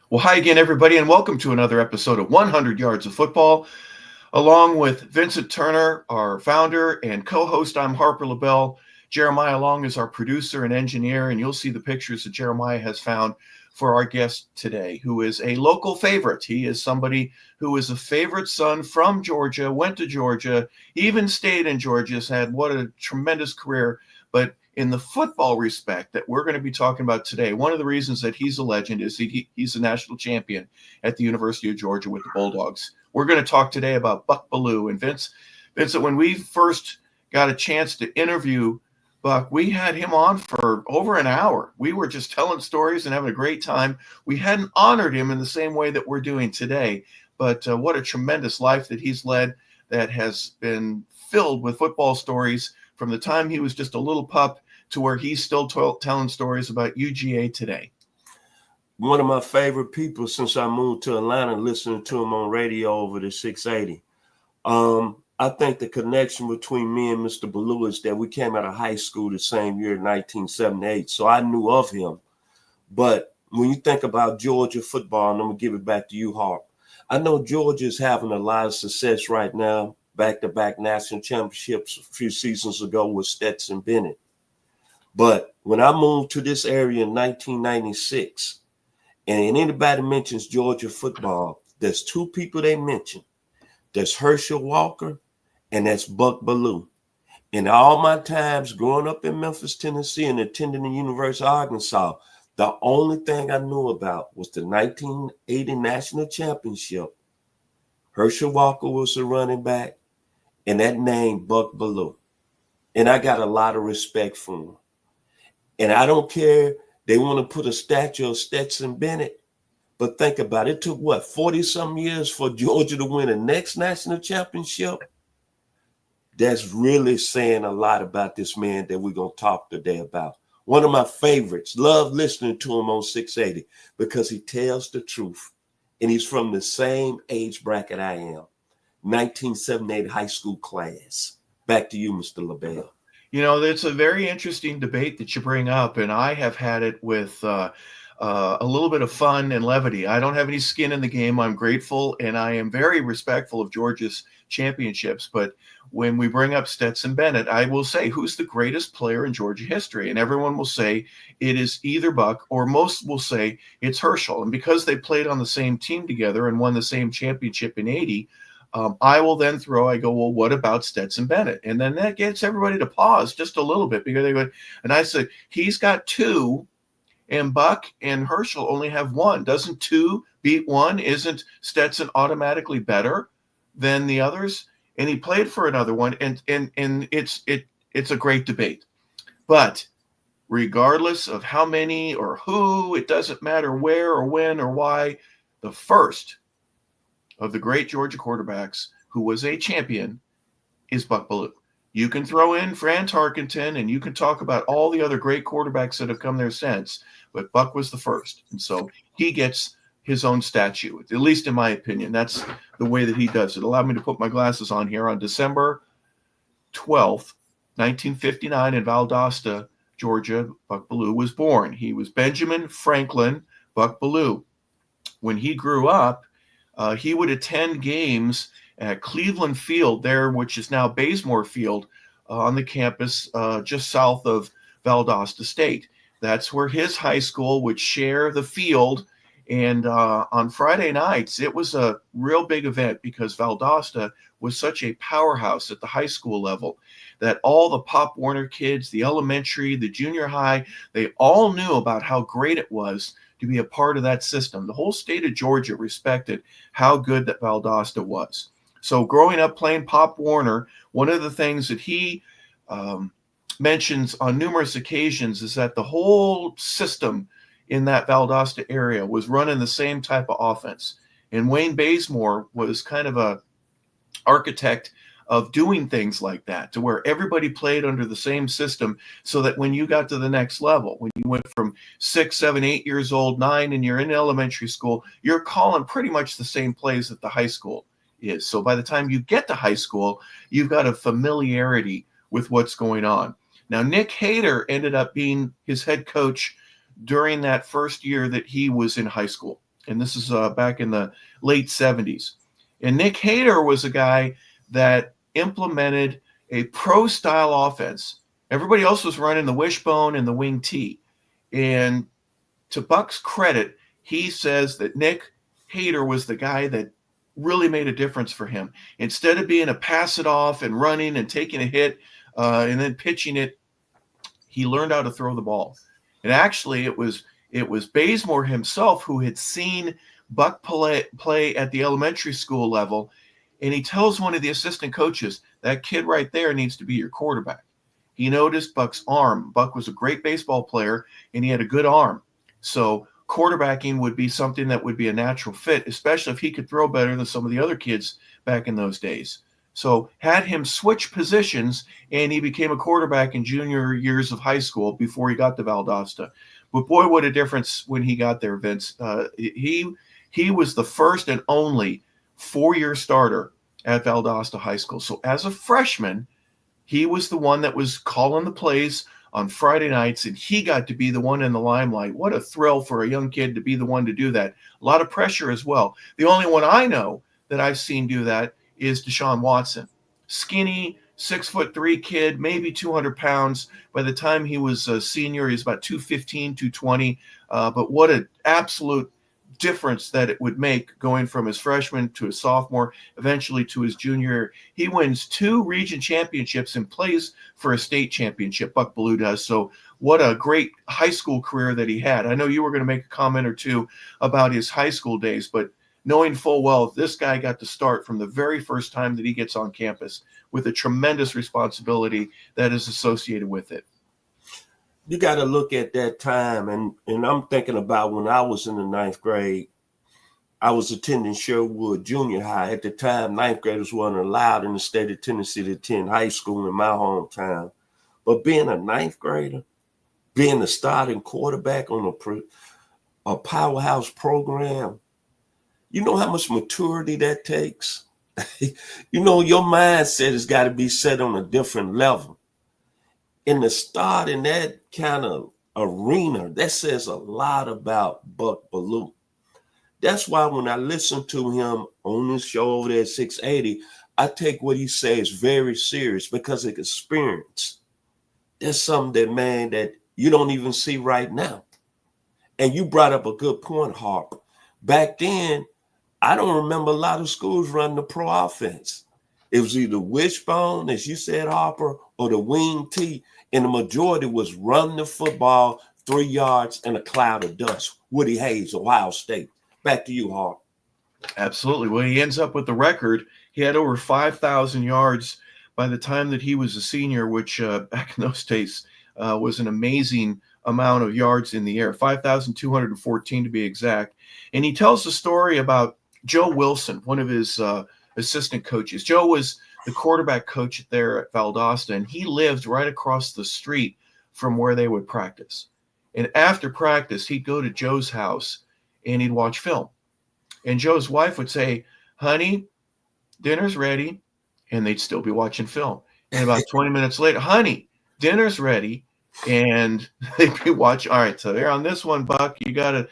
Well, hi again, everybody, and welcome to another episode of 100 Yards of Football. Along with Vincent Turner, our founder and co-host, I'm Harper LaBelle. Jeremiah Long is our producer and engineer, and you'll see the pictures that Jeremiah has found for our guest today, who is a local favorite. He is somebody who is a favorite son from Georgia, went to Georgia, even stayed in Georgia, has had what a tremendous career. But in the football respect that we're going to be talking about today, one of the reasons that he's a legend is he's a national champion at the University of Georgia with the Bulldogs. We're going to talk today about Buck Belue. And Vincent, when we first got a chance to interview Buck, we had him on for over an hour. We were just telling stories and having a great time. We hadn't honored him in the same way that we're doing today. But what a tremendous life that he's led that has been filled with football stories from the time he was just a little pup to where he's still telling stories about UGA today. One of my favorite people since I moved to Atlanta, listening to him on radio over the 680. I think the connection between me and Mr. Belue is that we came out of high school the same year, 1978. So I knew of him. But when you think about Georgia football, and I'm going to give it back to you, Harp, I know Georgia is having a lot of success right now, back-to-back national championships a few seasons ago with Stetson Bennett. But when I moved to this area in 1996, and anybody mentions Georgia football, there's two people they mention. There's Herschel Walker, and that's Buck Belue. In all my times growing up in Memphis, Tennessee, and attending the University of Arkansas, the only thing I knew about was the 1980 national championship. Herschel Walker was the running back, and that name, Buck Belue. And I got a lot of respect for him. And I don't care, they want to put a statue of Stetson Bennett, but think about it. It took, 40-some years for Georgia to win the next national championship? That's really saying a lot about this man that we're going to talk today about. One of my favorites. Love listening to him on 680 because he tells the truth. And he's from the same age bracket I am. 1978 high school class. Back to you, Mr. LaBelle. You know, it's a very interesting debate that you bring up, and I have had it with a little bit of fun and levity. I don't have any skin in the game. I'm grateful, and I am very respectful of Georgia's championships. But when we bring up Stetson Bennett, I will say, who's the greatest player in Georgia history? And everyone will say it is either Buck, or most will say it's Herschel. And because they played on the same team together and won the same championship in 80, I will then I go, well, what about Stetson Bennett? And then that gets everybody to pause just a little bit because they go, and I said, he's got two, and Buck and Herschel only have one. Doesn't two beat one? Isn't Stetson automatically better than the others? And he played for another one, and it's a great debate. But regardless of how many or who, it doesn't matter where or when or why, the first of the great Georgia quarterbacks who was a champion is Buck Belue. You can throw in Fran Tarkenton, and you can talk about all the other great quarterbacks that have come there since, but Buck was the first. And so he gets his own statue, at least in my opinion. That's the way that he does it. Allow me to put my glasses on here. On December 12th, 1959, in Valdosta, Georgia, Buck Belue was born. He was Benjamin Franklin Buck Belue. When he grew up, he would attend games at Cleveland Field there, which is now Bazemore Field, on the campus just south of Valdosta State. That's where his high school would share the field. And on Friday nights, it was a real big event because Valdosta was such a powerhouse at the high school level that all the Pop Warner kids, the elementary, the junior high, they all knew about how great it was to be a part of that system. The whole state of Georgia respected how good that Valdosta was. So growing up playing Pop Warner, one of the things that he mentions on numerous occasions is that the whole system in that Valdosta area was running the same type of offense. And Wayne Bazemore was kind of a architect of doing things like that, to where everybody played under the same system, so that when you got to the next level, when you went from 6, 7, 8 years old, 9, and you're in elementary school, you're calling pretty much the same plays that the high school is. So by the time you get to high school, you've got a familiarity with what's going on. Now, Nick Hader ended up being his head coach during that first year that he was in high school. And this is back in the late 70s. And Nick Hayter was a guy that implemented a pro-style offense. Everybody else was running the wishbone and the wing T. And to Buck's credit, he says that Nick Hayter was the guy that really made a difference for him. Instead of being a pass it off and running and taking a hit and then pitching it, he learned how to throw the ball. And actually, it was Bazemore himself who had seen Buck play at the elementary school level, and he tells one of the assistant coaches, that kid right there needs to be your quarterback. He noticed Buck's arm. Buck was a great baseball player, and he had a good arm. So quarterbacking would be something that would be a natural fit, especially if he could throw better than some of the other kids back in those days. So had him switch positions, and he became a quarterback in junior years of high school before he got to Valdosta. But boy, what a difference when he got there, Vince. He was the first and only 4-year starter at Valdosta High School. So as a freshman, he was the one that was calling the plays on Friday nights, and he got to be the one in the limelight. What a thrill for a young kid to be the one to do that. A lot of pressure as well. The only one I know that I've seen do that is Deshaun Watson. Skinny, 6'3" kid, maybe 200 pounds. By the time he was a senior, he was about 215, 220. But what an absolute difference that it would make going from his freshman to his sophomore, eventually to his junior. He wins 2 region championships and plays for a state championship. Buck Belue does. So what a great high school career that he had. I know you were going to make a comment or two about his high school days, but knowing full well this guy got to start from the very first time that he gets on campus with a tremendous responsibility that is associated with it. You got to look at that time, and I'm thinking about when I was in the 9th grade. I was attending Sherwood Junior High. At the time, 9th graders weren't allowed in the state of Tennessee to attend high school in my hometown. But being a 9th grader, being the starting quarterback on a powerhouse program, you know how much maturity that takes? You know, your mindset has got to be set on a different level. In the start in that kind of arena, that says a lot about Buck Belue. That's why when I listen to him on this show over there at 680, I take what he says very serious because of experience. That's something that, man, that you don't even see right now. And you brought up a good point, Harper. Back then, I don't remember a lot of schools running the pro offense. It was either wishbone, as you said, Harper, or the wing T. And the majority was run the football 3 yards and a cloud of dust. Woody Hayes, Ohio State. Back to you, Harper. Absolutely. Well, he ends up with the record. He had over 5,000 yards by the time that he was a senior, which back in those days was an amazing amount of yards in the air, 5,214 to be exact. And he tells the story about Joe Wilson, one of his assistant coaches. Joe was the quarterback coach there at Valdosta, and he lived right across the street from where they would practice. And after practice, he'd go to Joe's house and he'd watch film. And Joe's wife would say, honey, dinner's ready. And they'd still be watching film. And about 20 minutes later, honey, dinner's ready. And they'd be watching. All right, so there on this one, Buck, you gotta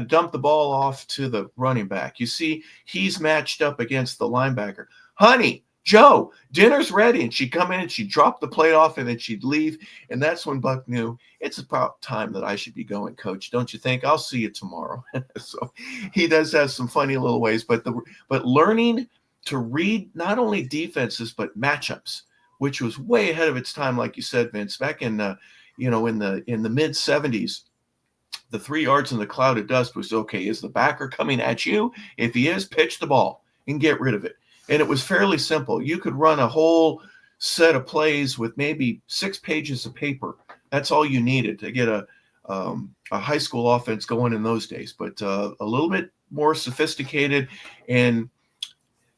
dump the ball off to the running back. You see, he's matched up against the linebacker. Honey, Joe, dinner's ready. And she'd come in and she'd drop the plate off and then she'd leave. And that's when Buck knew it's about time that I should be going, coach. Don't you think? I'll see you tomorrow. So he does have some funny little ways, but learning to read not only defenses, but matchups, which was way ahead of its time. Like you said, Vince, back in the mid 70s, the 3 yards in the cloud of dust was okay. Is the backer coming at you? If he is, pitch the ball and get rid of it. And it was fairly simple. You could run a whole set of plays with maybe 6 pages of paper. That's all you needed to get a high school offense going in those days, but a little bit more sophisticated. And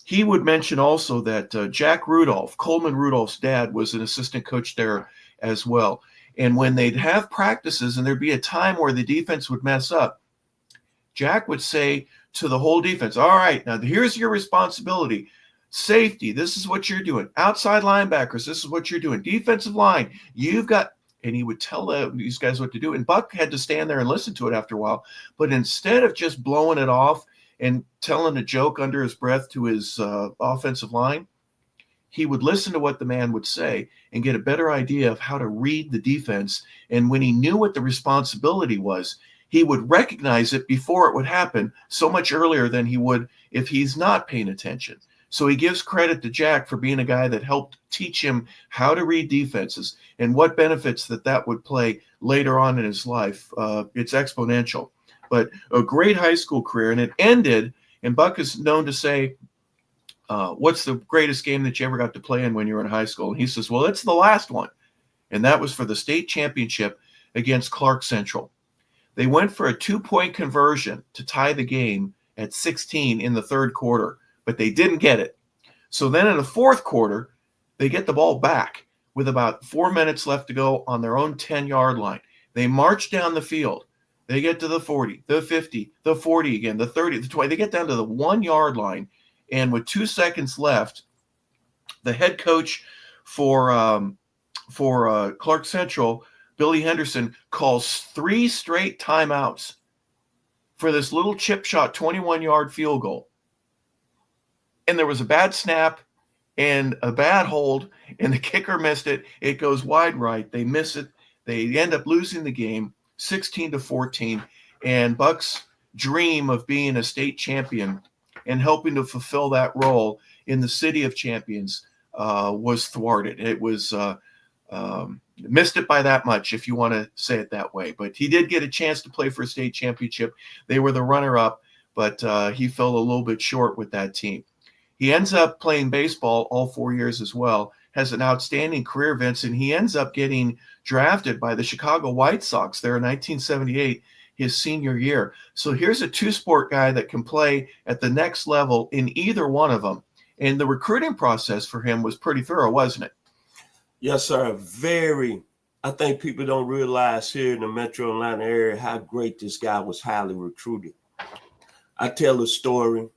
he would mention also that Jack Rudolph, Coleman Rudolph's dad, was an assistant coach there as well. And when they'd have practices and there'd be a time where the defense would mess up, Jack would say to the whole defense, all right, now here's your responsibility. Safety, this is what you're doing. Outside linebackers, this is what you're doing. Defensive line, you've got and he would tell these guys what to do. And Buck had to stand there and listen to it after a while. But instead of just blowing it off and telling a joke under his breath to his offensive line, he would listen to what the man would say and get a better idea of how to read the defense. And when he knew what the responsibility was, he would recognize it before it would happen so much earlier than he would if he's not paying attention. So he gives credit to Jack for being a guy that helped teach him how to read defenses and what benefits that would play later on in his life. It's exponential. But a great high school career, and it ended, and Buck is known to say, what's the greatest game that you ever got to play in when you were in high school? And he says, well, it's the last one. And that was for the state championship against Clark Central. They went for a 2-point conversion to tie the game at 16 in the third quarter, but they didn't get it. So then in the fourth quarter, they get the ball back with about 4 minutes left to go on their own 10-yard line. They march down the field. They get to the 40, the 50, the 40 again, the 30, the 20. They get down to the 1-yard line. And with 2 seconds left, the head coach for Clark Central, Billy Henderson, calls 3 straight timeouts for this little chip shot 21-yard field goal. And there was a bad snap and a bad hold, and the kicker missed it. It goes wide right. They miss it. They end up losing the game 16-14. And Buck's dream of being a state champion and helping to fulfill that role in the city of champions was thwarted. It was missed it by that much, if you want to say it that way. But he did get a chance to play for a state championship. They were the runner-up, but he fell a little bit short with that team. He ends up playing baseball all 4 years as well, has an outstanding career, Vince, and he ends up getting drafted by the Chicago White Sox there in 1978, his senior year. So here's a two-sport guy that can play at the next level in either one of them. And the recruiting process for him was pretty thorough, wasn't it? Yes, sir. Very. I think people don't realize here in the Metro Atlanta area how great this guy was, highly recruited. I tell a story.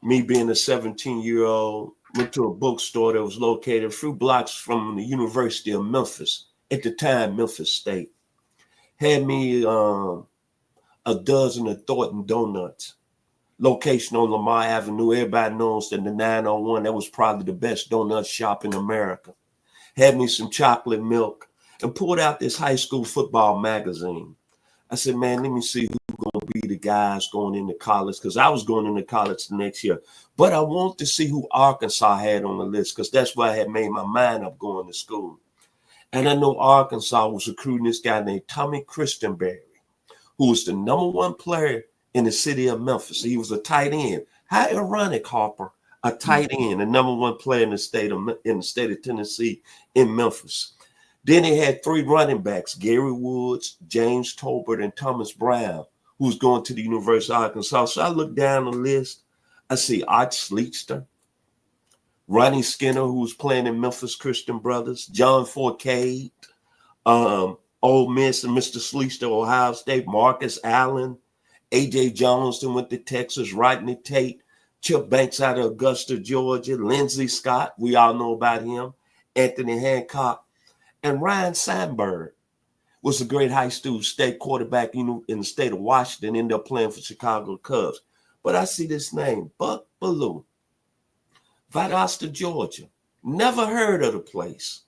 Me being a 17-year-old, went to a bookstore that was located a few blocks from the University of Memphis, at the time, Memphis State. Had me a dozen of Thornton Donuts. Location on Lamar Avenue. Everybody knows that the 901, that was probably the best donut shop in America. Had me some chocolate milk and pulled out this high school football magazine. I said, man, let me see who's going to be the guys going into college, because I was going into college the next year. But I want to see who Arkansas had on the list, because that's where I had made my mind up going to school. And I know Arkansas was recruiting this guy named Tommy Christenberry, who was the #1 player in the city of Memphis. He was a tight end. How ironic, Harper, a tight end, the #1 player in the state of Tennessee, in Memphis. Then he had 3 running backs, Gary Woods, James Tolbert, and Thomas Brown, who was going to the University of Arkansas. So I look down the list. I see Art Sleekster, Ronnie Skinner, who was playing in Memphis Christian Brothers, John Forcade, Ole Miss and Mr. Sleekster, Ohio State, Marcus Allen, A.J. Jones, who went to Texas, Rodney Tate, Chip Banks out of Augusta, Georgia, Lindsey Scott, we all know about him, Anthony Hancock, and Ryan Sandberg was a great high school state quarterback in the state of Washington, ended up playing for Chicago Cubs. But I see this name, Buck Belue, Valdosta, Georgia. Never heard of the place.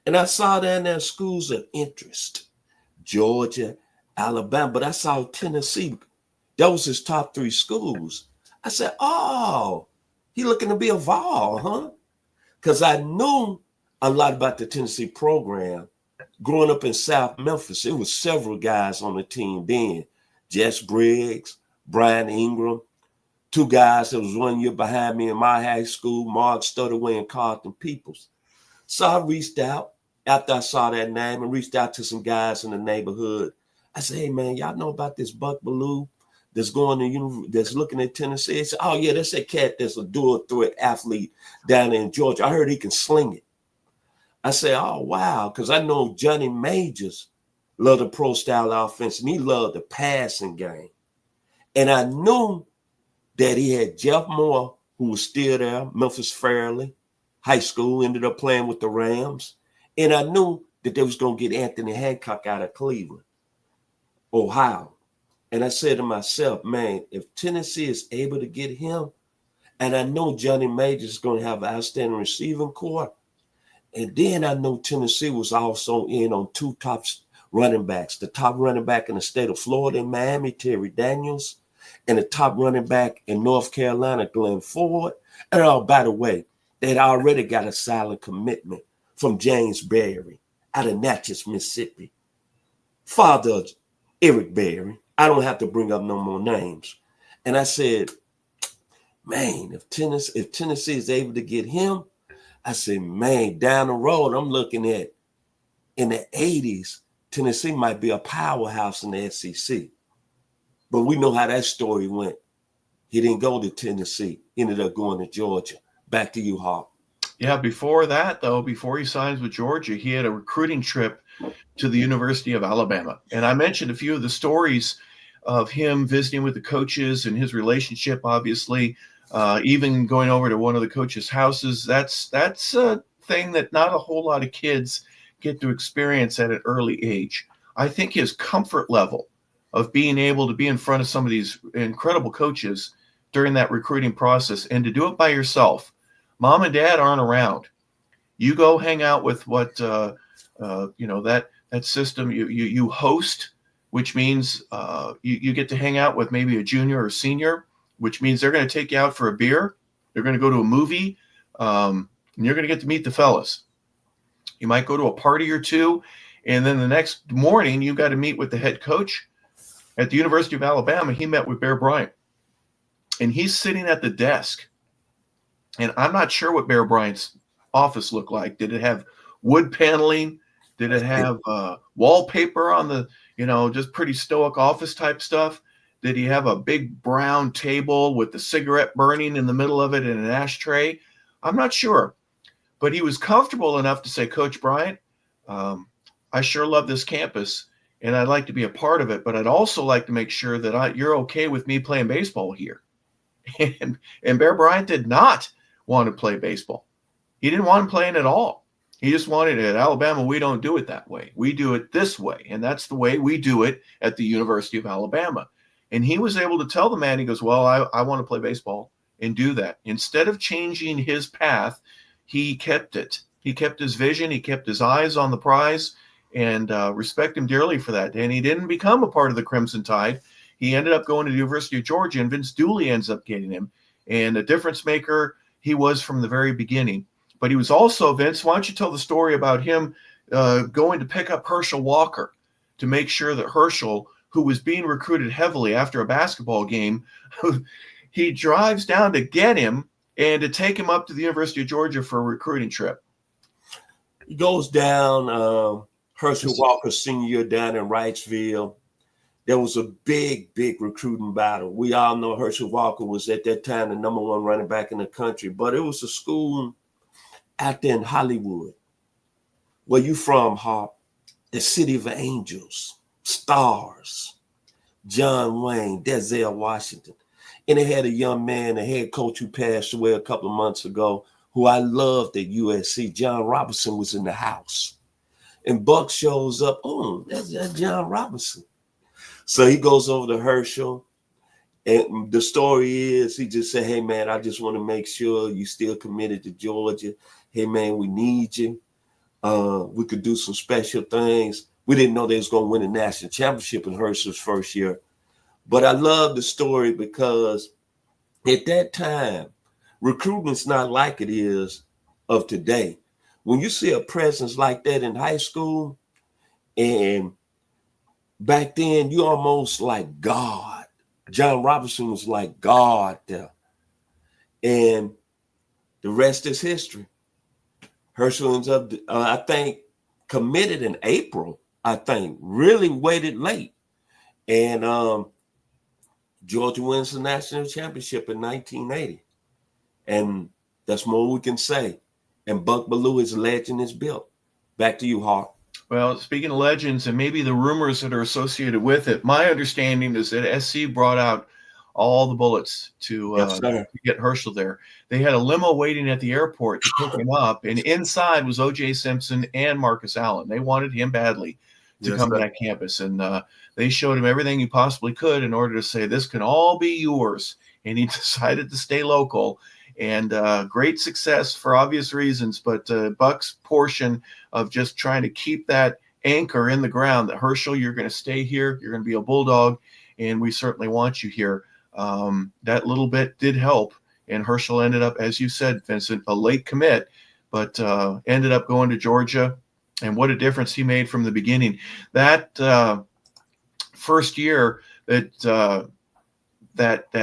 And I saw down there schools of interest, Georgia, Alabama, but I saw Tennessee. That was his top 3 schools. I said, oh, he looking to be a Vol, huh? Because I knew a lot about the Tennessee program. Growing up in South Memphis, it was several guys on the team then. Jess Briggs, Brian Ingram, 2 guys that was 1 year behind me in my high school, Mark Stutterway and Carlton Peoples. So I reached out after I saw that name and reached out to some guys in the neighborhood. I said, hey, man, y'all know about this Buck Belue that's going to that's looking at Tennessee? They said, oh, yeah, that's that cat that's a dual threat athlete down in Georgia. I heard he can sling it. I said, oh, wow, because I know Johnny Majors loved the pro-style offense, and he loved the passing game. And I knew that he had Jeff Moore, who was still there, Memphis Fairleigh High School, ended up playing with the Rams. And I knew that they was going to get Anthony Hancock out of Cleveland, Ohio. And I said to myself, man, if Tennessee is able to get him, and I know Johnny Major is going to have an outstanding receiving core, and then I know Tennessee was also in on two top running backs, the top running back in the state of Florida and Miami, Terry Daniels, and the top running back in North Carolina, Glenn Ford. And oh, by the way, they'd already got a silent commitment from James Berry out of Natchez, Mississippi. Father of Eric Berry. I don't have to bring up no more names. And I said, man, if Tennessee is able to get him, I said, man, down the road, I'm looking at in the 80s, Tennessee might be a powerhouse in the SEC. But we know how that story went. He didn't go to Tennessee, ended up going to Georgia. Back to you, Hawk. Yeah, before that, though, before he signs with Georgia, he had a recruiting trip to the University of Alabama. And I mentioned a few of the stories of him visiting with the coaches and his relationship, obviously, even going over to one of the coaches' houses. That's a thing that not a whole lot of kids get to experience at an early age. I think his comfort level of being able to be in front of some of these incredible coaches during that recruiting process and to do it by yourself. Mom and dad aren't around. You go hang out with what, that system you host, which means you get to hang out with maybe a junior or senior, which means they're going to take you out for a beer. They're going to go to a movie, and you're going to get to meet the fellas. You might go to a party or two, and then the next morning you got to meet with the head coach at the University of Alabama. He met with Bear Bryant, and he's sitting at the desk. And I'm not sure what Bear Bryant's office looked like. Did it have wood paneling? Did it have wallpaper on the, just pretty stoic office type stuff? Did he have a big brown table with the cigarette burning in the middle of it in an ashtray? I'm not sure. But he was comfortable enough to say, Coach Bryant, I sure love this campus, and I'd like to be a part of it, but I'd also like to make sure that you're okay with me playing baseball here. And Bear Bryant did not want to play baseball. He didn't want him playing at all. He just wanted it. At Alabama, we don't do it that way. We do it this way, and that's the way we do it at the University of Alabama. And he was able to tell the man, he goes, well, I want to play baseball and do that. Instead of changing his path, he kept it. He kept his vision. He kept his eyes on the prize, and respect him dearly for that. And he didn't become a part of the Crimson Tide. He ended up going to the University of Georgia, and Vince Dooley ends up getting him. And a difference maker he was from the very beginning. But he was also, Vince, why don't you tell the story about him going to pick up Herschel Walker to make sure that Herschel, who was being recruited heavily after a basketball game, he drives down to get him and to take him up to the University of Georgia for a recruiting trip. He goes down, Herschel Walker's senior year down in Wrightsville. There was a big, big recruiting battle. We all know Herschel Walker was at that time the number one running back in the country, but it was a school out there in Hollywood. Where you from, Hop? The city of angels, stars, John Wayne, Denzel Washington. And they had a young man, a head coach who passed away a couple of months ago, who I loved at USC. John Robinson was in the house. And Buck shows up. Oh, that's John Robinson. So he goes over to Herschel. And the story is he just said, hey, man, I just want to make sure you still committed to Georgia. Hey, man, we need you. We could do some special things. We didn't know they was going to win a national championship in Herschel's first year. But I love the story because at that time, recruiting's not like it is of today. When you see a presence like that in high school, and back then you almost like God. John Robinson was like God there. And the rest is history. Herschel ends up, I think, committed in April, really waited late. And Georgia wins the national championship in 1980. And that's more we can say. And Buck Belue's legend is built. Back to you, Hart. Well, speaking of legends and maybe the rumors that are associated with it, my understanding is that SC brought out all the bullets Yes, to sir. get Herschel there. They had a limo waiting at the airport to pick him up, and inside was O.J. Simpson and Marcus Allen. They wanted him badly to Yes, come to sir. that campus, and they showed him everything he possibly could in order to say this can all be yours. And he decided to stay local. And great success for obvious reasons, but Buck's portion of just trying to keep that anchor in the ground that Herschel, you're going to stay here, you're going to be a Bulldog, and we certainly want you here. That little bit did help, and Herschel ended up, as you said, Vincent, a late commit, but ended up going to Georgia, and what a difference he made from the beginning. That first year that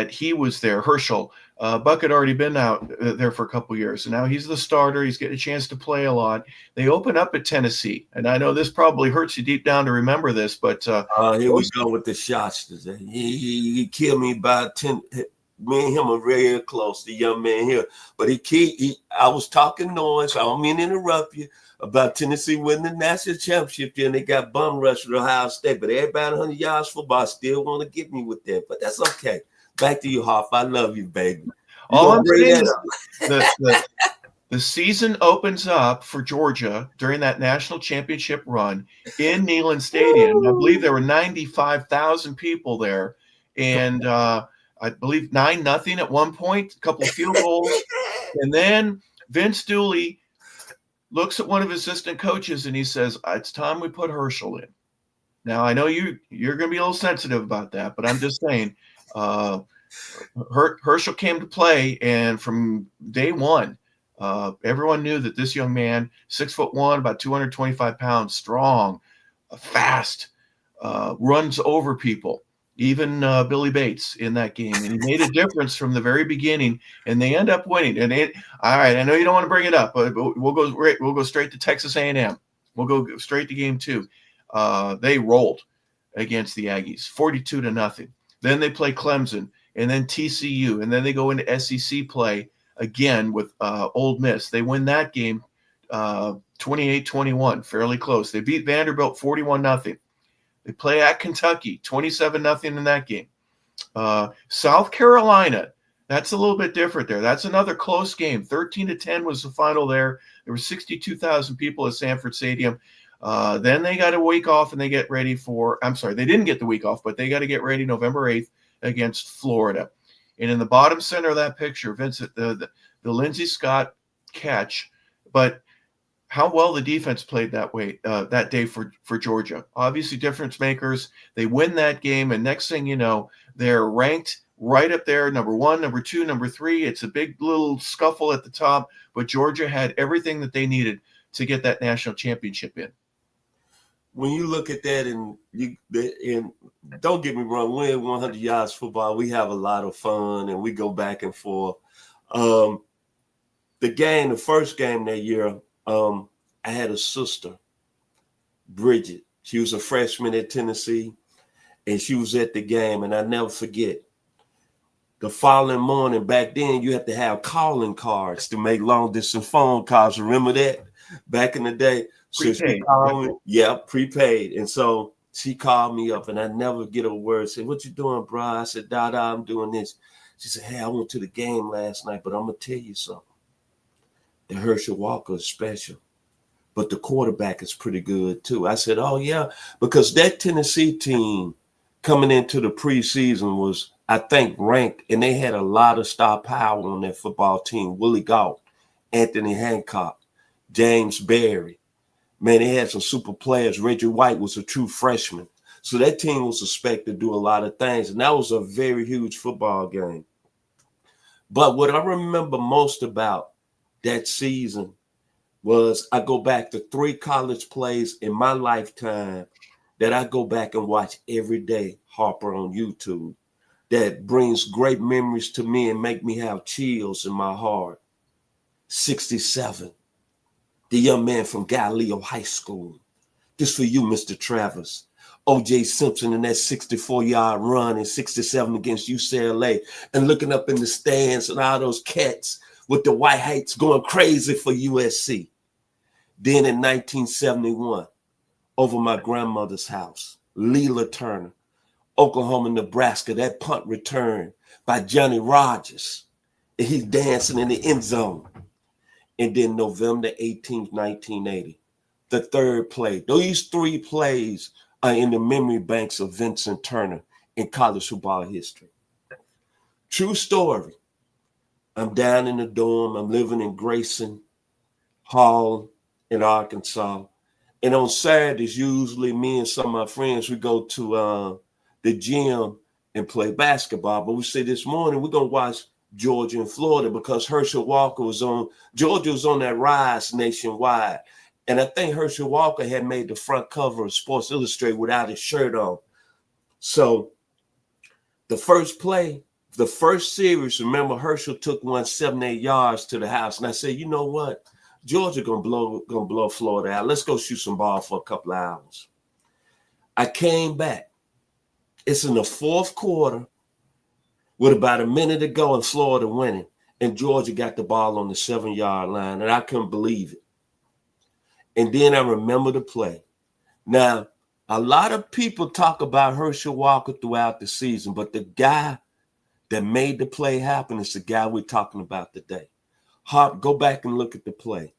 he was there, Herschel, Buck had already been out there for a couple of years, and now he's the starter. He's getting a chance to play a lot. They open up at Tennessee, and I know this probably hurts you deep down to remember this, but Here we go with the shots today. He killed me by 10. Me and him are very close, the young man here. But I was talking noise. I don't mean to interrupt you about Tennessee winning the national championship. And they got bum rushed with Ohio State. But everybody 100 yards football still want to get me with that. But that's okay. Back to you, Hoff. I love you, baby. All I'm saying is the season opens up for Georgia during that national championship run in Neyland Stadium. I believe there were 95,000 people there, and I believe 9-0 at one point, a couple of field goals, and then Vince Dooley looks at one of his assistant coaches and he says, "It's time we put Herschel in." Now I know you're going to be a little sensitive about that, but I'm just saying. Herschel came to play, and from day one, everyone knew that this young man, 6'1", about 225 pounds, strong, fast, runs over people, even Billy Bates in that game, and he made a difference from the very beginning. And they end up winning. And all right, I know you don't want to bring it up, but we'll go straight to Texas A&M. We'll go straight to game 2. They rolled against the Aggies, 42-0. Then they play Clemson, and then TCU, and then they go into SEC play again with Ole Miss. They win that game 28-21, fairly close. They beat Vanderbilt 41-0. They play at Kentucky 27-0 in that game. South Carolina, that's a little bit different there. That's another close game. 13-10 was the final there. There were 62,000 people at Sanford Stadium. Then they got a week off, and they get ready for – I'm sorry, they didn't get the week off, but they got to get ready November 8th against Florida. And in the bottom center of that picture, Vincent, the Lindsey Scott catch, but how well the defense played that day for Georgia. Obviously difference makers. They win that game, and next thing you know, they're ranked right up there, number 1, number 2, number 3. It's a big little scuffle at the top, but Georgia had everything that they needed to get that national championship in. When you look at that, and don't get me wrong, we're in 100 yards football. We have a lot of fun, and we go back and forth. The first game that year, I had a sister, Bridget. She was a freshman at Tennessee, and she was at the game, and I never forget. The following morning, back then, you had to have calling cards to make long-distance phone calls. Remember that? Back in the day. So she called me, prepaid. And so she called me up, and I never get a word. Said, "What you doing, bro?" I said, "Dada, I'm doing this." She said, "Hey, I went to the game last night, but I'm going to tell you something. The Herschel Walker is special, but the quarterback is pretty good too." I said, "Oh, yeah," because that Tennessee team coming into the preseason was, I think, ranked, and they had a lot of star power on that football team. Willie Gault, Anthony Hancock, James Berry. Man, they had some super players. Reggie White was a true freshman. So that team was expected to do a lot of things, and that was a very huge football game. But what I remember most about that season was I go back to 3 college plays in my lifetime that I go back and watch every day, Harper, on YouTube, that brings great memories to me and make me have chills in my heart. 67. The young man from Galileo High School. This for you, Mr. Travers. O.J. Simpson in that 64-yard run in 67 against UCLA, and looking up in the stands and all those cats with the white hats going crazy for USC. Then in 1971, over my grandmother's house, Leela Turner, Oklahoma, Nebraska, that punt return by Johnny Rogers. And he's dancing in the end zone. And then November 18th, 1980, the third play. These three plays are in the memory banks of Vincent Turner in college football history. True story. I'm down in the dorm. I'm living in Grayson Hall in Arkansas. And on Saturdays, usually me and some of my friends, we go to the gym and play basketball. But we say this morning, we're going to watch Georgia and Florida because Herschel Walker Georgia was on that rise nationwide. And I think Herschel Walker had made the front cover of Sports Illustrated without his shirt on. So the first play, the first series, remember Herschel took 178 yards to the house. And I said, you know what? Georgia gonna blow Florida out. Let's go shoot some ball for a couple of hours. I came back. It's in the fourth quarter with about a minute to go and Florida winning. And Georgia got the ball on the 7-yard line. And I couldn't believe it. And then I remember the play. Now, a lot of people talk about Herschel Walker throughout the season, but the guy that made the play happen is the guy we're talking about today. Harp, go back and look at the play.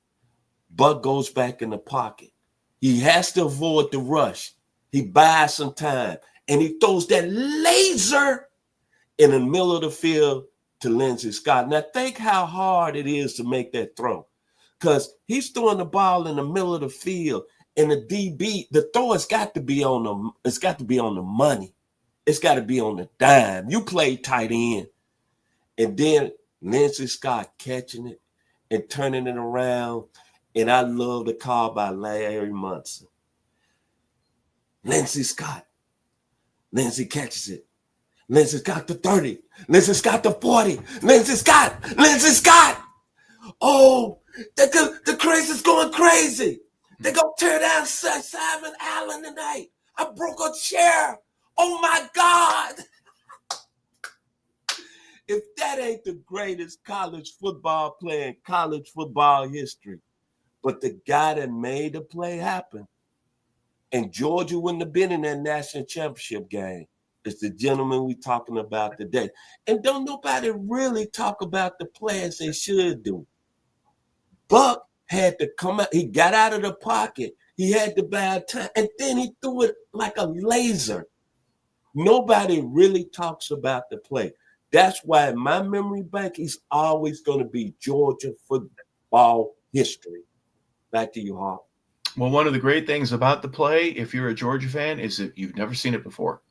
Buck goes back in the pocket. He has to avoid the rush. He buys some time, and he throws that laser in the middle of the field to Lindsey Scott. Now, think how hard it is to make that throw, because he's throwing the ball in the middle of the field, and the DB, the throw has got to be on the, it's got to be on the money. It's got to be on the dime. You play tight end, and then Lindsey Scott catching it and turning it around. And I love the call by Larry Munson. Lindsey Scott. Lindsey catches it. Lindsey Scott to 30. Lindsey Scott to 40. Lindsey Scott. Lindsey Scott. Oh, the crazy's going crazy. They're going to tear down Simon Allen tonight. I broke a chair. Oh, my God. If that ain't the greatest college football play in college football history, but the guy that made the play happen, and Georgia wouldn't have been in that national championship game, is the gentleman we're talking about today. And don't nobody really talk about the play as they should do. Buck had to come out. He got out of the pocket. He had to buy time, and then he threw it like a laser. Nobody really talks about the play. That's why in my memory bank, he's always going to be Georgia football history. Back to you, Hawk. Well, one of the great things about the play, if you're a Georgia fan, is that you've never seen it before.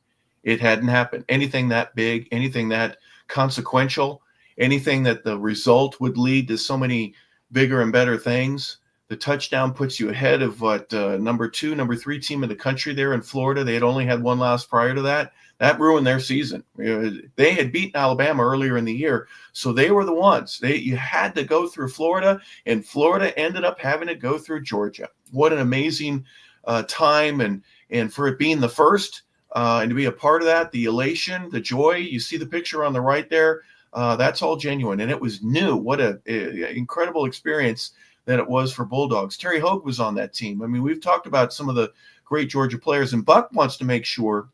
It hadn't happened. Anything that big, anything that consequential, anything that the result would lead to so many bigger and better things. The touchdown puts you ahead of what number 2, number 3 team in the country there in Florida. They had only had one loss prior to that. That ruined their season. They had beaten Alabama earlier in the year, so they were the ones. You had to go through Florida, and Florida ended up having to go through Georgia. What an amazing time, and for it being the first and to be a part of that, the elation, the joy. You see the picture on the right there. That's all genuine, and it was new. What an incredible experience that it was for Bulldogs. Terry Hogue was on that team. I mean, we've talked about some of the great Georgia players, and Buck wants to make sure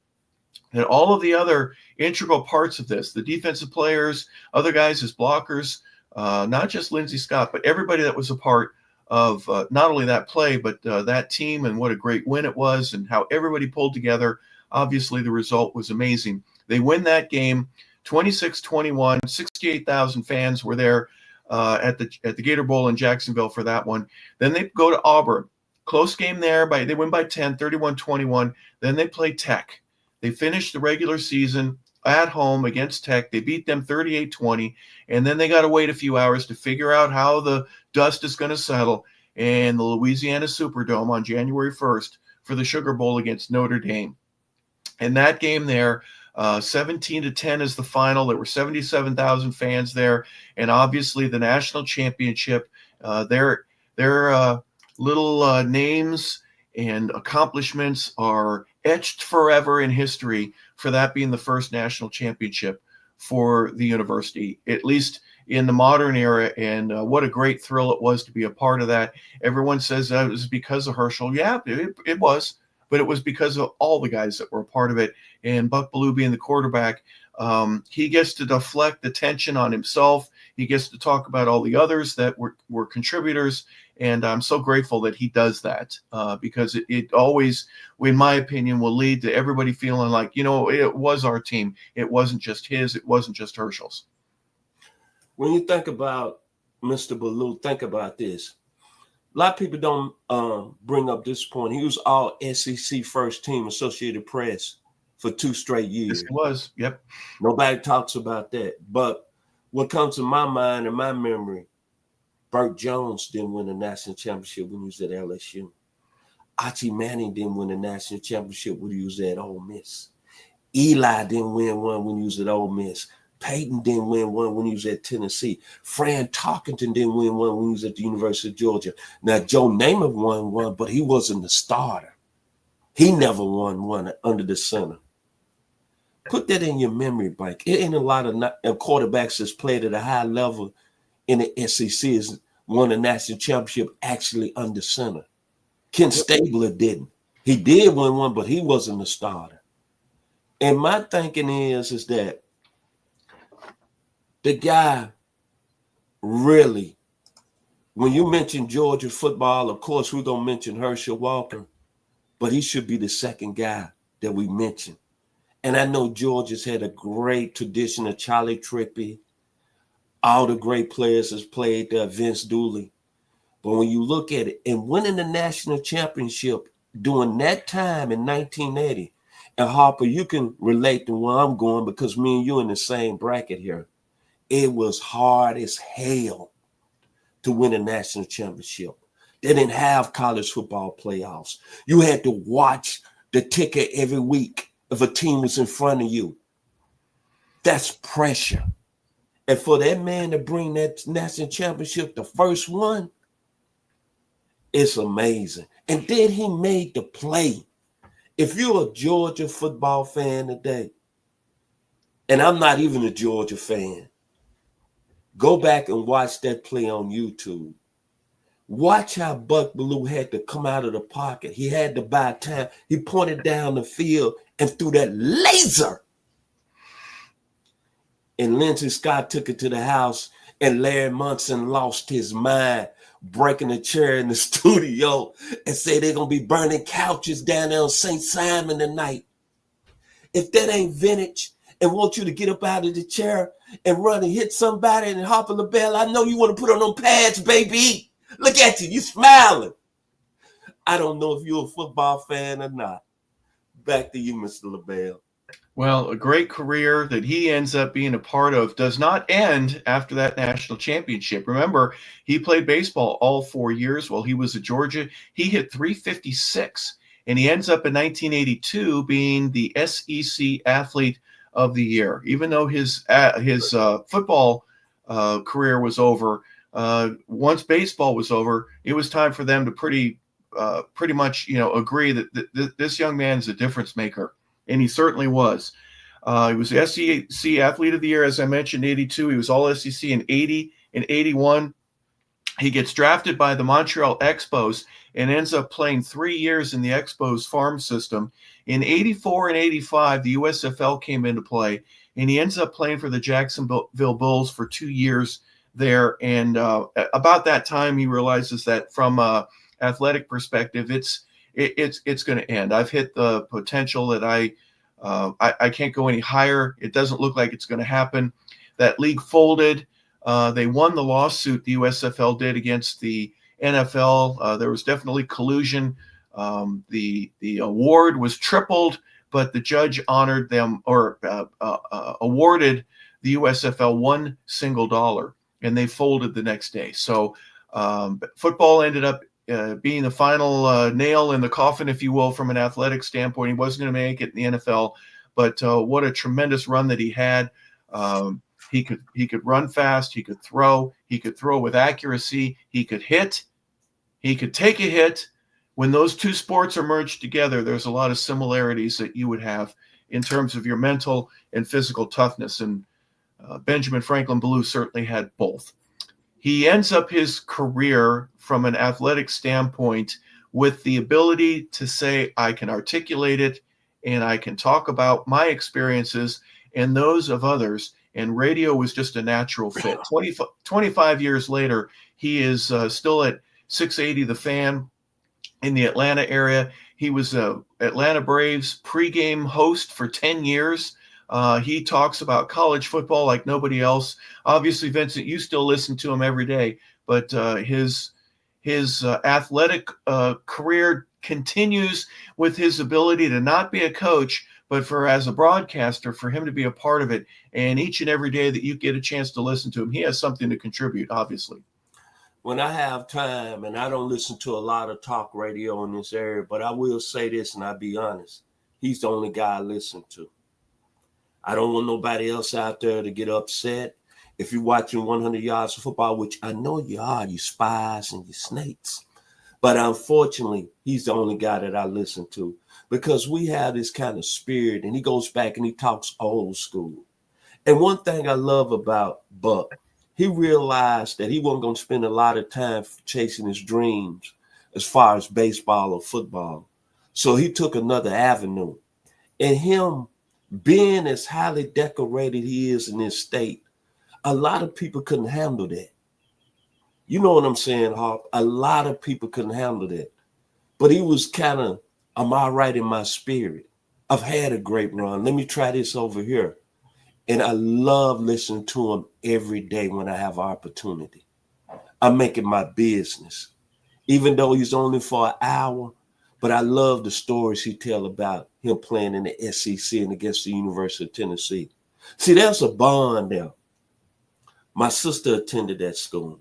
that all of the other integral parts of this, the defensive players, other guys as blockers, not just Lindsey Scott, but everybody that was a part of not only that play, but that team, and what a great win it was, and how everybody pulled together. Obviously, the result was amazing. They win that game 26-21. 68,000 fans were there at the Gator Bowl in Jacksonville for that one. Then they go to Auburn. Close game there. They win by 10, 31-21. Then they play Tech. They finished the regular season at home against Tech. They beat them 38-20, and then they got to wait a few hours to figure out how the dust is going to settle in the Louisiana Superdome on January 1st for the Sugar Bowl against Notre Dame. And that game there, 17-10 is the final. There were 77,000 fans there, and obviously the national championship, their little names and accomplishments are etched forever in history for that being the first national championship for the university, at least in the modern era. And what a great thrill it was to be a part of that. Everyone says that it was because of Herschel. Yeah, it was, but it was because of all the guys that were a part of it. And Buck Belue being the quarterback, He gets to deflect the tension on himself. He gets to talk about all the others that were contributors. And I'm so grateful that he does that because it always, in my opinion, will lead to everybody feeling like, it was our team. It wasn't just his. It wasn't just Herschel's. When you think about Mr. Belue, think about this. A lot of people don't bring up this point. He was all SEC first team Associated Press for 2 straight years. Yes, he was. Yep. Nobody talks about that. But what comes to my mind and my memory, Burt Jones didn't win a national championship when he was at LSU. Archie Manning didn't win a national championship when he was at Ole Miss. Eli didn't win one when he was at Ole Miss. Peyton didn't win one when he was at Tennessee. Fran Tarkenton didn't win one when he was at the University of Georgia. Now, Joe Namath won one, but he wasn't the starter. He never won one under the center. Put that in your memory bank. It ain't a lot of quarterbacks that's played at a high level in the SEC has won a national championship actually under center. Ken Stabler didn't. He did win one, but he wasn't the starter. And my thinking is that the guy really, when you mention Georgia football, of course, we're going to mention Herschel Walker, but he should be the second guy that we mention. And I know Georgia's had a great tradition of Charlie Trippi. All the great players has played there, Vince Dooley. But when you look at it, and winning the national championship during that time in 1980, and Harper, you can relate to where I'm going because me and you in the same bracket here. It was hard as hell to win a national championship. They didn't have college football playoffs. You had to watch the ticker every week if a team was in front of you. That's pressure. And for that man to bring that national championship, the first one, it's amazing. And then he made the play. If you're a Georgia football fan today, and I'm not even a Georgia fan, go back and watch that play on YouTube. Watch how Buck Belue had to come out of the pocket. He had to buy time. He pointed down the field and threw that laser. And Lindsey Scott took it to the house, and Larry Munson lost his mind, breaking a chair in the studio and said they're going to be burning couches down there on St. Simon tonight. If that ain't vintage and want you to get up out of the chair and run and hit somebody and Harper LaBelle, I know you want to put on them pads, baby. Look at you smiling. I don't know if you're a football fan or not. Back to you, Mr. LaBelle. Well, a great career that he ends up being a part of does not end after that national championship. Remember, he played baseball all 4 years while he was at Georgia. He hit 356, and he ends up in 1982 being the SEC Athlete of the Year. Even though his football career was over, once baseball was over, it was time for them to pretty much agree that this young man is a difference maker. And he certainly was. He was the SEC Athlete of the Year, as I mentioned, 82. He was all SEC in 80 and 81. He gets drafted by the Montreal Expos and ends up playing 3 years in the Expos farm system. In 84 and 85, the USFL came into play, and he ends up playing for the Jacksonville Bulls for 2 years there. And about that time, he realizes that from an athletic perspective, it's going to end. I've hit the potential that I can't go any higher. It doesn't look like it's going to happen. That league folded. They won the lawsuit, the USFL did, against the NFL. There was definitely collusion. The award was tripled, but the judge honored them or awarded the USFL $1 single, and they folded the next day. So football ended up being the final nail in the coffin, if you will, from an athletic standpoint. He wasn't going to make it in the NFL, but what a tremendous run that he had. He could run fast. He could throw. He could throw with accuracy. He could hit. He could take a hit. When those two sports are merged together, there's a lot of similarities that you would have in terms of your mental and physical toughness. And Benjamin Franklin Belue certainly had both. He ends up his career from an athletic standpoint with the ability to say, I can articulate it and I can talk about my experiences and those of others. And radio was just a natural fit. 25 years later, he is still at 680 The Fan in the Atlanta area. He was a Atlanta Braves pregame host for 10 years. He talks about college football like nobody else. Obviously, Vincent, you still listen to him every day, but his athletic career continues with his ability to not be a coach, but as a broadcaster, for him to be a part of it. And each and every day that you get a chance to listen to him, he has something to contribute, obviously. When I have time, and I don't listen to a lot of talk radio in this area, but I will say this, and I'll be honest, he's the only guy I listen to. I don't want nobody else out there to get upset. If you're watching 100 Yards of Football, which I know you are, you spies and you snakes. But unfortunately, he's the only guy that I listen to, because we have this kind of spirit, and he goes back and he talks old school. And one thing I love about Buck, he realized that he wasn't going to spend a lot of time chasing his dreams as far as baseball or football. So he took another avenue. And him being as highly decorated he is in this state, a lot of people couldn't handle that. You know what I'm saying, Harp? A lot of people couldn't handle that. But he was kind of, I'm all right in my spirit. I've had a great run. Let me try this over here. And I love listening to him every day when I have opportunity. I make it my business. Even though he's only for an hour, but I love the stories he tell about him playing in the SEC and against the University of Tennessee. See, there's a bond there. My sister attended that school.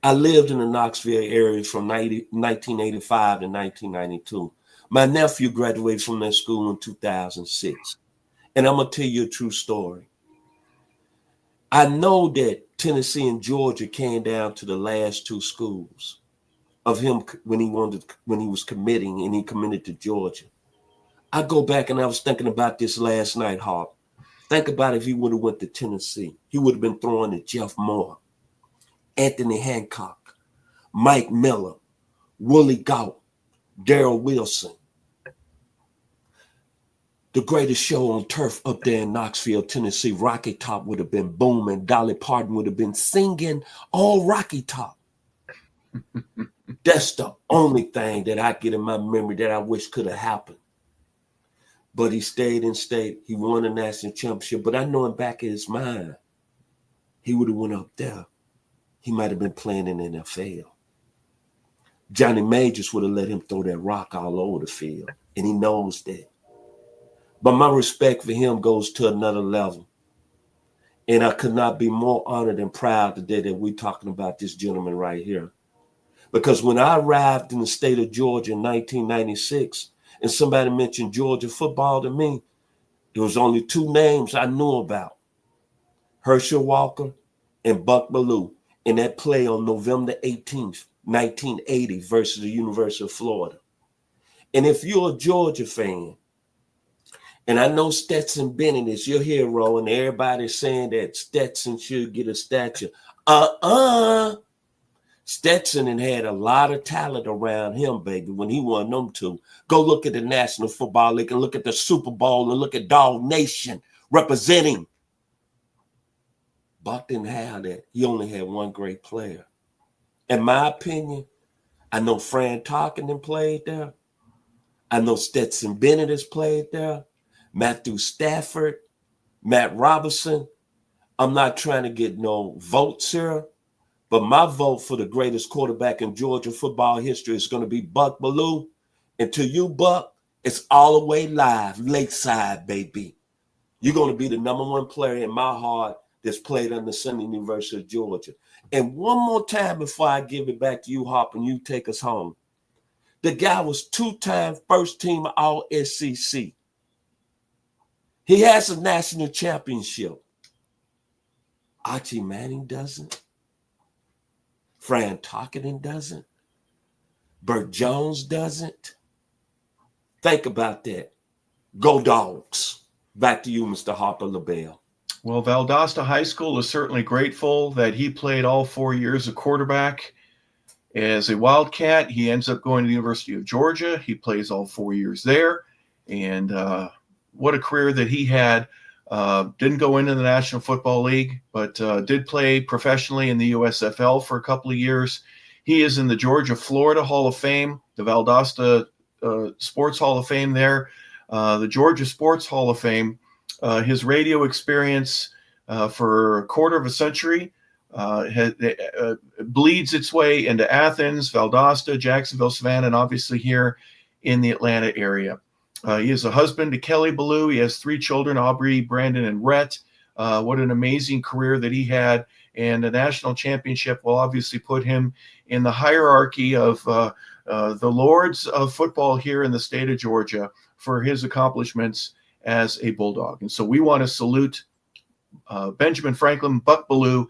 I lived in the Knoxville area from 1985 to 1992. My nephew graduated from that school in 2006. And I'm going to tell you a true story. I know that Tennessee and Georgia came down to the last two schools of him when he was committing, and he committed to Georgia. I go back and I was thinking about this last night, Harp. Think about if he would have went to Tennessee. He would have been throwing to Jeff Moore, Anthony Hancock, Mike Miller, Willie Gault, Darrell Wilson. The greatest show on turf up there in Knoxville, Tennessee, Rocky Top would have been booming. Dolly Parton would have been singing all Rocky Top. That's the only thing that I get in my memory that I wish could have happened. But he stayed in state. He won a national championship. But I know in back of his mind, he would have went up there. He might have been playing in the NFL. Johnny Majors would have let him throw that rock all over the field. And he knows that. But my respect for him goes to another level. And I could not be more honored and proud today that we're talking about this gentleman right here. Because when I arrived in the state of Georgia in 1996, and somebody mentioned Georgia football to me, there was only two names I knew about: Herschel Walker and Buck Belue, in that play on November 18th, 1980 versus the University of Florida. And if you're a Georgia fan, and I know Stetson Bennett is your hero, and everybody's saying that Stetson should get a statue. Stetson had a lot of talent around him, baby, when he won them two. Go look at the National Football League and look at the Super Bowl and look at Dog Nation representing. Buck didn't have that. He only had one great player. In my opinion, I know Fran Tarkenton played there. I know Stetson Bennett has played there. Matthew Stafford, Matt Robinson. I'm not trying to get no votes here, but my vote for the greatest quarterback in Georgia football history is going to be Buck Belue. And to you, Buck, it's all the way live, Lakeside, baby. You're going to be the number one player in my heart that's played under Sunday University of Georgia. And one more time before I give it back to you, Hop, and you take us home. The guy was two-time first-team All-SEC. He has a national championship. Archie Manning doesn't. Fran Tarkenton doesn't. Burt Jones doesn't. Think about that. Go Dogs. Back to you, Mr. Harper LaBelle. Well, Valdosta High School is certainly grateful that he played all 4 years of quarterback. As a Wildcat, he ends up going to the University of Georgia. He plays all 4 years there. And what a career that he had. Didn't go into the National Football League, but did play professionally in the USFL for a couple of years. He is in the Georgia-Florida Hall of Fame, the Valdosta Sports Hall of Fame there, the Georgia Sports Hall of Fame. His radio experience for a quarter of a century bleeds its way into Athens, Valdosta, Jacksonville, Savannah, and obviously here in the Atlanta area. He is a husband to Kelly Belue. He has 3 children, Aubrey, Brandon, and Rhett. What an amazing career that he had. And a national championship will obviously put him in the hierarchy of the lords of football here in the state of Georgia for his accomplishments as a Bulldog. And so we want to salute Benjamin Franklin, Buck Belue,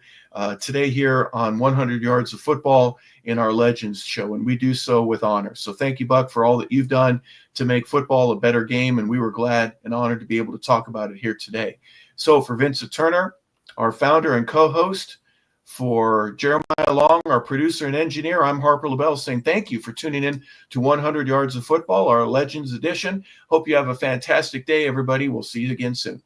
today here on 100 Yards of Football in our Legends show, and we do so with honor. So thank you, Buck, for all that you've done to make football a better game, and we were glad and honored to be able to talk about it here today. So for Vincent Turner, our founder and co-host, for Jeremiah Long, our producer and engineer, I'm Harper LaBelle saying thank you for tuning in to 100 Yards of Football, our Legends edition. Hope you have a fantastic day, everybody. We'll see you again soon.